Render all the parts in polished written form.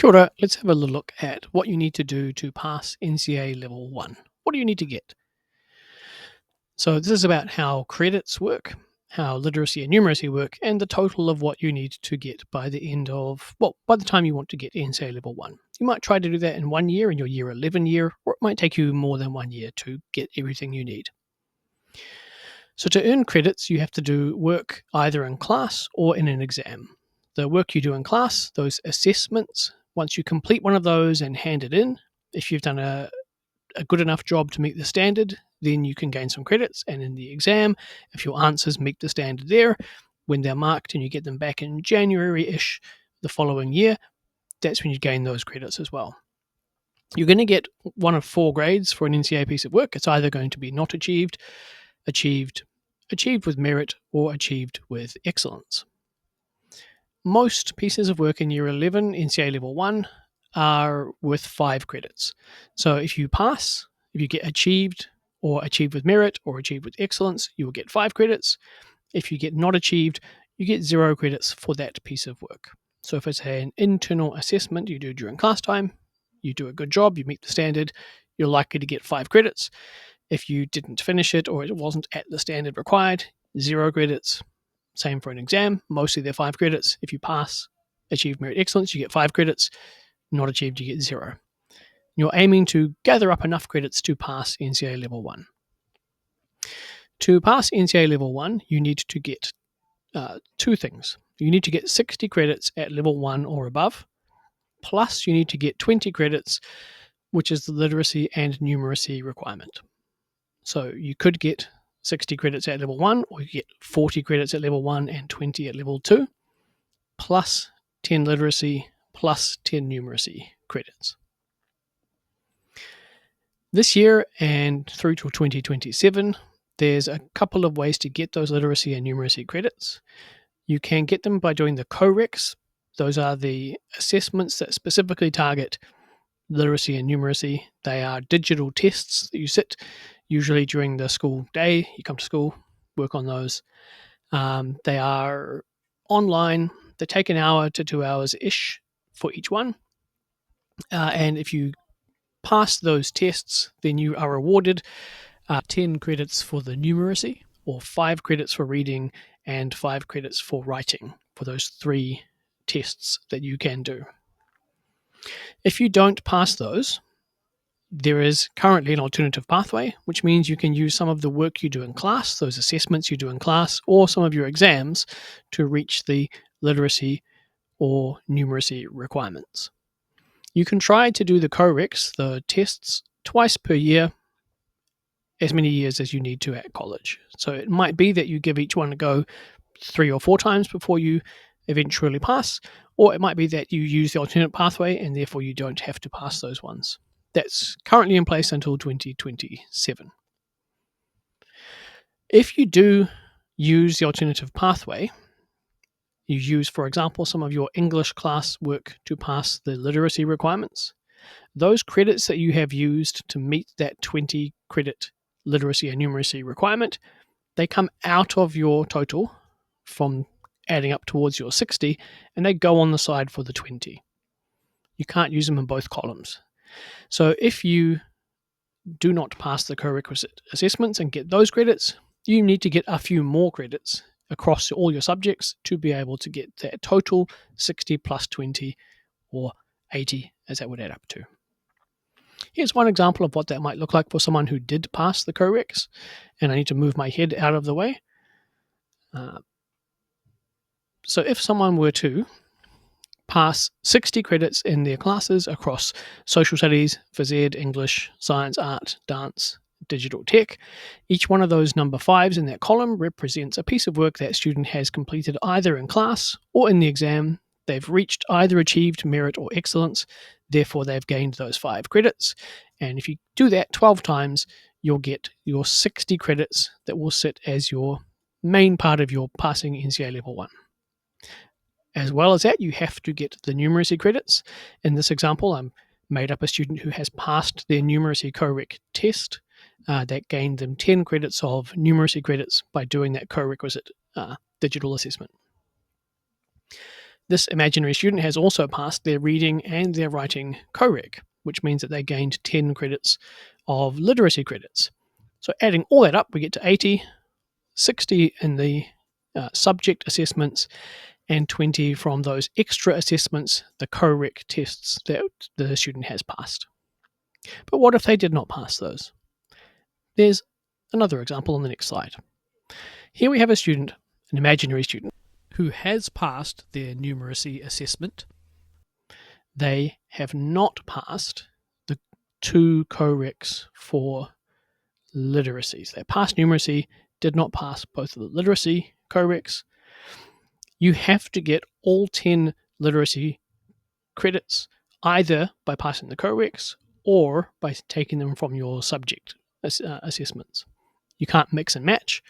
Kia ora, let's have a little look at what you need to do to pass NCEA Level 1. What do you need to get? So this is about how credits work, how literacy and numeracy work, and the total of what you need to get by the time you want to get NCEA Level 1. You might try to do that in 1 year, in your Year 11 year, or it might take you more than 1 year to get everything you need. So to earn credits, you have to do work either in class or in an exam. The work you do in class, those assessments, once you complete one of those and hand it in, if you've done a good enough job to meet the standard, then you can gain some credits. And in the exam, if your answers meet the standard there, when they're marked and you get them back in January-ish the following year, that's when you gain those credits as well. You're going to get one of 4 grades for an NCEA piece of work. It's either going to be not achieved, achieved with merit, or achieved with excellence. Most pieces of work in Year 11, NCEA Level 1, are worth 5 credits. So if you pass, if you get achieved, or achieved with merit, or achieved with excellence, you will get 5 credits. If you get not achieved, you get 0 credits for that piece of work. So if it's an internal assessment you do during class time, you do a good job, you meet the standard, you're likely to get 5 credits. If you didn't finish it or it wasn't at the standard required, 0 credits. Same for an exam. Mostly they're 5 credits. If you pass, achieve merit excellence, you get 5 credits. Not achieved, you get 0. You're aiming to gather up enough credits to pass NCEA Level 1. To pass NCEA Level 1, you need to get 2 things. You need to get 60 credits at Level 1 or above, plus you need to get 20 credits, which is the literacy and numeracy requirement. So you could get 60 credits at Level 1, or you get 40 credits at Level 1 and 20 at Level 2, plus 10 literacy, plus 10 numeracy credits. This year and through to 2027, there's a couple of ways to get those literacy and numeracy credits. You can get them by doing the coreqs. Those are the assessments that specifically target literacy and numeracy. They are digital tests that you sit usually during the school day. You come to school, work on those. They are online. They take an hour to 2 hours-ish for each one. And if you pass those tests, then you are awarded 10 credits for the numeracy, or 5 credits for reading, and 5 credits for writing for those 3 tests that you can do. If you don't pass those, there is currently an alternative pathway, which means you can use some of the work you do in class, those assessments you do in class, or some of your exams to reach the literacy or numeracy requirements. You can try to do the coreqs, the tests, twice per year, as many years as you need to at college. So it might be that you give each one a go 3 or 4 times before you eventually pass, or it might be that you use the alternate pathway and therefore you don't have to pass those ones. That's currently in place until 2027. If you do use the alternative pathway, you use, for example, some of your English class work to pass the literacy requirements, those credits that you have used to meet that 20 credit literacy and numeracy requirement, they come out of your total from adding up towards your 60, and they go on the side for the 20. You can't use them in both columns. So if you do not pass the corequisite assessments and get those credits, you need to get a few more credits across all your subjects to be able to get that total 60 plus 20, or 80, as that would add up to. Here's one example of what that might look like for someone who did pass the coreqs, and I need to move my head out of the way. So if someone were to pass 60 credits in their classes across social studies, phys ed, English, science, art, dance, digital tech, each one of those number 5s in that column represents a piece of work that student has completed either in class or in the exam. They've reached either achieved merit or excellence, therefore they've gained those 5 credits. And if you do that 12 times, you'll get your 60 credits that will sit as your main part of your passing NCEA Level 1. As well as that, you have to get the numeracy credits. In this example, I'm made up a student who has passed their numeracy coreq test. That gained them 10 credits of numeracy credits by doing that corequisite digital assessment. This imaginary student has also passed their reading and their writing coreq, which means that they gained 10 credits of literacy credits. So adding all that up, we get to 80, 60 in the subject assessments, and 20 from those extra assessments, the coreq tests that the student has passed. But what if they did not pass those? There's another example on the next slide. Here we have a student, an imaginary student, who has passed their numeracy assessment. They have not passed the 2 coreqs for literacy. So they passed numeracy, did not pass both of the literacy coreqs. You have to get all 10 literacy credits either by passing the coreqs or by taking them from your subject assessments. You can't mix and match.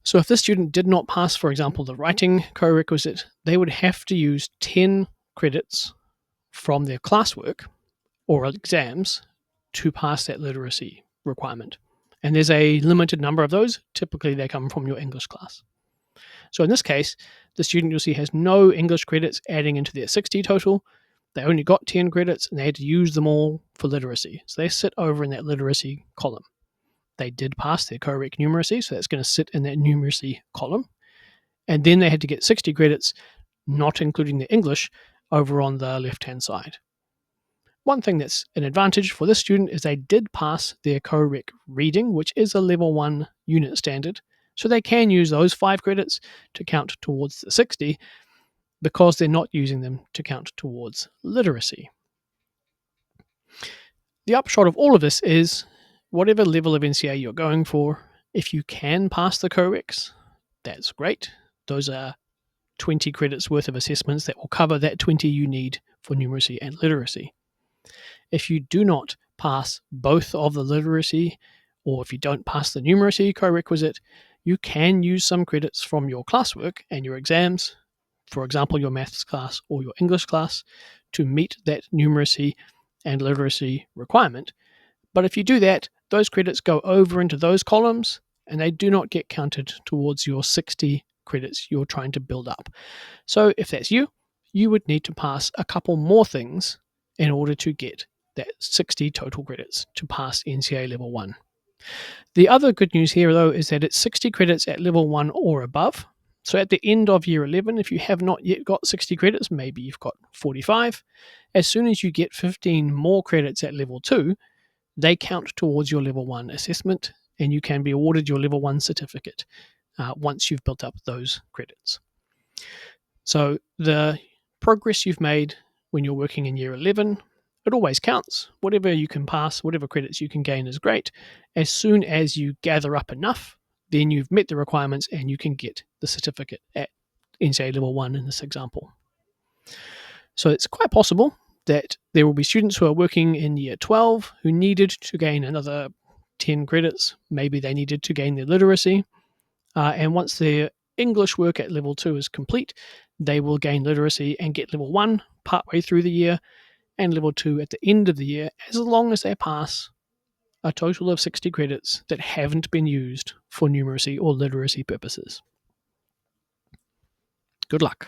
So if this student did not pass, for example, the writing corequisite, they would have to use 10 credits from their classwork or exams to pass that literacy requirement. And there's a limited number of those. Typically, they come from your English class. So in this case, the student, you'll see, has no English credits adding into their 60 total. They only got 10 credits and they had to use them all for literacy. So they sit over in that literacy column. They did pass their coreq numeracy, so that's going to sit in that numeracy column. And then they had to get 60 credits, not including the English, over on the left-hand side. One thing that's an advantage for this student is they did pass their coreq reading, which is a level 1 unit standard. So they can use those 5 credits to count towards the 60 because they're not using them to count towards literacy. The upshot of all of this is whatever level of NCEA you're going for, if you can pass the coreqs, that's great. Those are 20 credits worth of assessments that will cover that 20 you need for numeracy and literacy. If you do not pass both of the literacy, or if you don't pass the numeracy corequisite, you can use some credits from your classwork and your exams, for example, your maths class or your English class, to meet that numeracy and literacy requirement. But if you do that, those credits go over into those columns and they do not get counted towards your 60 credits you're trying to build up. So if that's you, you would need to pass a couple more things in order to get that 60 total credits to pass NCEA Level 1. The other good news here, though, is that it's 60 credits at Level 1 or above. So at the end of Year 11, if you have not yet got 60 credits, maybe you've got 45, as soon as you get 15 more credits at Level 2, they count towards your Level 1 assessment, and you can be awarded your Level 1 certificate once you've built up those credits. So the progress you've made when you're working in Year 11, it always counts. Whatever you can pass, whatever credits you can gain is great. As soon as you gather up enough, then you've met the requirements and you can get the certificate at NCEA Level 1 in this example. So it's quite possible that there will be students who are working in Year 12 who needed to gain another 10 credits. Maybe they needed to gain their literacy. And once their English work at Level 2 is complete, they will gain literacy and get Level 1 partway through the year and Level 2 at the end of the year, as long as they pass a total of 60 credits that haven't been used for numeracy or literacy purposes. Good luck.